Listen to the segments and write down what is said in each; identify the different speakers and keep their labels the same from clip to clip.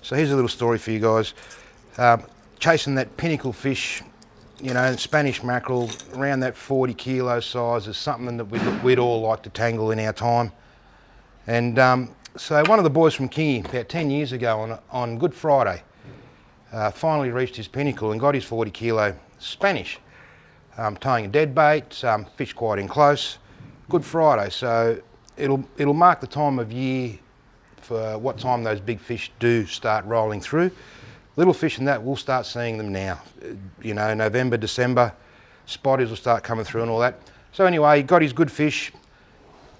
Speaker 1: So here's a little story for you guys. Chasing that pinnacle fish, you know, Spanish mackerel, around that 40 kilo size is something that we'd all like to tangle in our time. And so one of the boys from Kingy, about 10 years ago on Good Friday, finally reached his pinnacle and got his 40 kilo Spanish. Towing a dead bait, fish quite in close. Good Friday, so it'll mark the time of year for what time those big fish do start rolling through. Little fish in that, we'll start seeing them now. You know, November, December, spotties will start coming through and all that. So anyway, he got his good fish.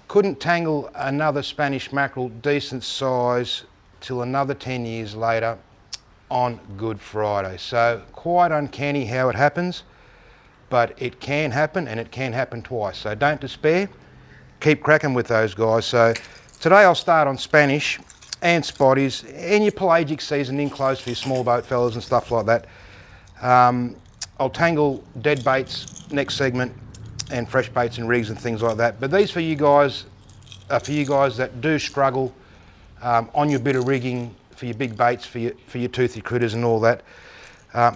Speaker 1: Couldn't tangle another Spanish mackerel decent size till another 10 years later on Good Friday. So quite uncanny how it happens, but it can happen, and it can happen twice. So don't despair, keep cracking with those guys. So today I'll start on Spanish and spotties and your pelagic season in close for your small boat fellas and stuff like that. I'll tangle dead baits next segment and fresh baits and rigs and things like that. But these for you guys are for you guys that do struggle on your bit of rigging for your big baits, for your toothy critters and all that.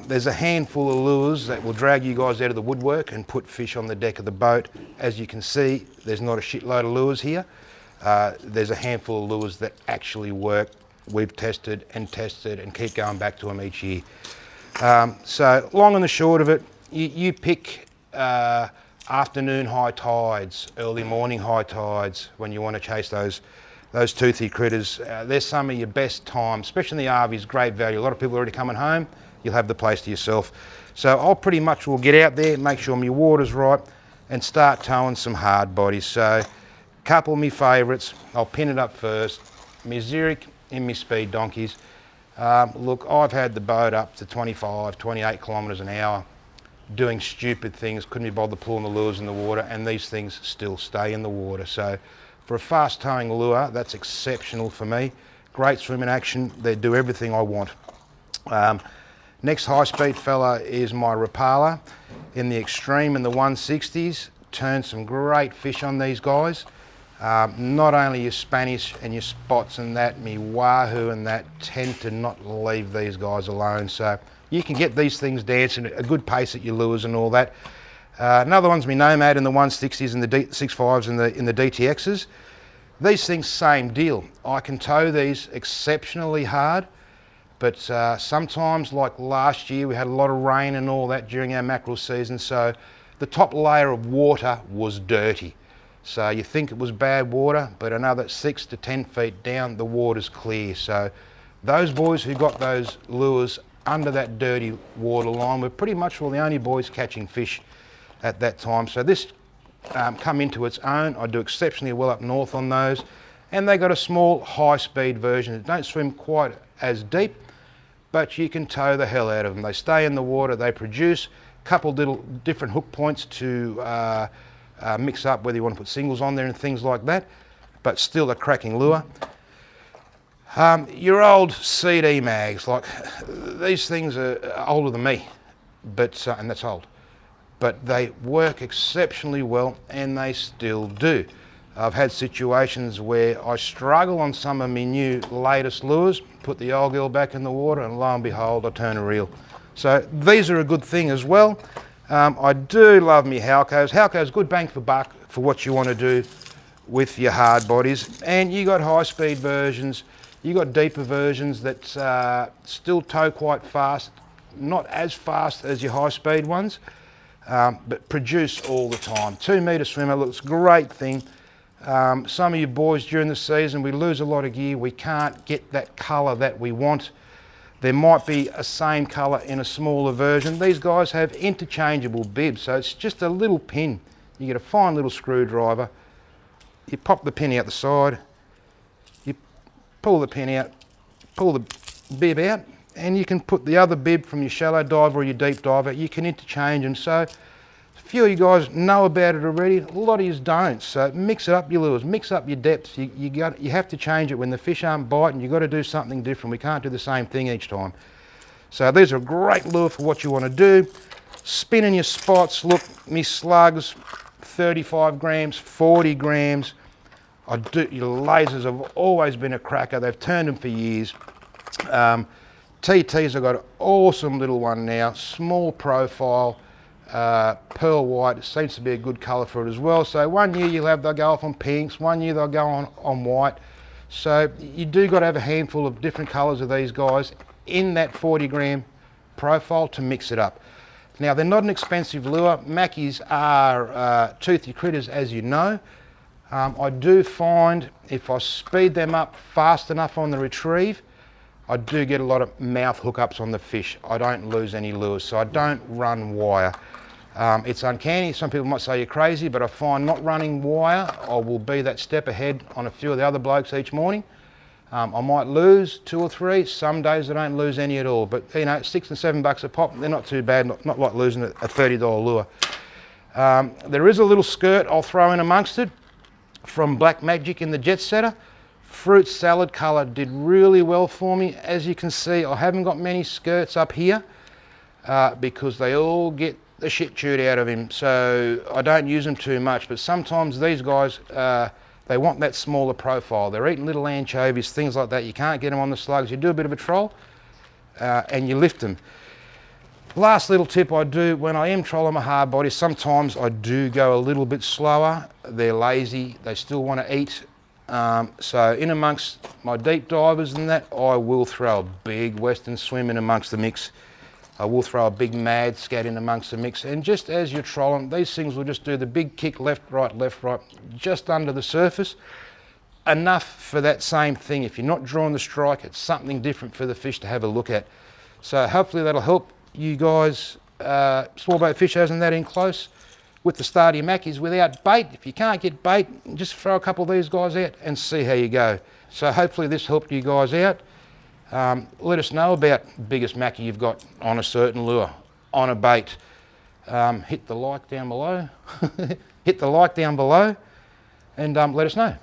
Speaker 1: There's a handful of lures that will drag you guys out of the woodwork and put fish on the deck of the boat. As you can see, there's not a shitload of lures here. There's a handful of lures that actually work. We've tested and keep going back to them each year. So long and the short of it, you pick afternoon high tides, early morning high tides when you want to chase those toothy critters. There's some of your best times, especially in the RVs, great value. A lot of people are already coming home, you'll have the place to yourself. So I'll pretty much will get out there, make sure my water's right, and start towing some hard bodies. So couple of my favourites, I'll pin it up first, my Zerek and my speed donkeys. Look, I've had the boat up to 25, 28 kilometres an hour, doing stupid things, couldn't be bothered pulling the lures in the water, and these things still stay in the water. So for a fast towing lure, that's exceptional for me. Great swimming action, they do everything I want. Next high speed fella is my Rapala in the extreme in the 160s. Turned some great fish on these guys. Not only your Spanish and your spots and that, me wahoo and that tend to not leave these guys alone. So you can get these things dancing at a good pace at your lures and all that. Another one's me Nomad in the 160s and the 65s in the DTXs. These things, same deal. I can tow these exceptionally hard, but sometimes, like last year, we had a lot of rain and all that during our mackerel season, so the top layer of water was dirty. So you think it was bad water, but another 6 to 10 feet down, the water's clear. So those boys who got those lures under that dirty water line were pretty much all the only boys catching fish at that time. So this come into its own. I do exceptionally well up north on those. And they got a small high-speed version that don't swim quite as deep, but you can tow the hell out of them. They stay in the water, they produce a couple little different hook points to mix up whether you want to put singles on there and things like that, but still a cracking lure. Your old CD Mags, like these things are older than me, but and that's old, but they work exceptionally well and they still do. I've had situations where I struggle on some of my new latest lures, put the old girl back in the water, and lo and behold, I turn a reel. So these are a good thing as well. I do love me Halcos. Halco's good bang for buck for what you want to do with your hard bodies. And you got high speed versions, you got deeper versions that still tow quite fast, not as fast as your high speed ones, but produce all the time. 2 metre swimmer, looks a great thing. Some of you boys during the season, we lose a lot of gear, we can't get that colour that we want. There might be a same colour in a smaller version. These guys have interchangeable bibs, so it's just a little pin. You get a fine little screwdriver, you pop the pin out the side, you pull the pin out, pull the bib out, and you can put the other bib from your shallow diver or your deep diver, you can interchange them. So a few of you guys know about it already, a lot of you don't. So mix it up your lures, mix up your depths. You have to change it when the fish aren't biting. You've got to do something different. We can't do the same thing each time. So these are a great lure for what you want to do. Spinning your spots, look, me slugs, 35 grams, 40 grams. Your lasers have always been a cracker. They've turned them for years. TTs, I've got an awesome little one now, small profile, pearl white. It seems to be a good colour for it as well. So one year they'll go off on pinks, one year they'll go on white. So you do got to have a handful of different colours of these guys in that 40 gram profile to mix it up. Now they're not an expensive lure. Mackies are toothy critters, as you know. I do find if I speed them up fast enough on the retrieve, I do get a lot of mouth hookups on the fish. I don't lose any lures, so I don't run wire. It's uncanny. Some people might say you're crazy, but I find not running wire, I will be that step ahead on a few of the other blokes each morning. I might lose 2 or 3. Some days I don't lose any at all. But you know, $6 and $7 a pop, they're not too bad. Not like losing a $30 lure. There is a little skirt I'll throw in amongst it from Black Magic in the Jet Setter. Fruit salad colour did really well for me. As you can see, I haven't got many skirts up here because they all get the shit chewed out of him. So I don't use them too much. But sometimes these guys, they want that smaller profile. They're eating little anchovies, things like that. You can't get them on the slugs. You do a bit of a troll and you lift them. Last little tip I do when I am trolling my hard body, sometimes I do go a little bit slower. They're lazy, they still want to eat. So in amongst my deep divers and that, I will throw a big Westin Swim in amongst the mix. I will throw a big Madscad in amongst the mix. And just as you're trolling, these things will just do the big kick left, right, just under the surface. Enough for that same thing. If you're not drawing the strike, it's something different for the fish to have a look at. So hopefully that'll help you guys, smallbait fishers and that in close with the start of your mackies without bait. If you can't get bait, just throw a couple of these guys out and see how you go. So hopefully this helped you guys out. Let us know about biggest mackie you've got on a certain lure, on a bait. Hit the like down below, hit the like down below, and let us know.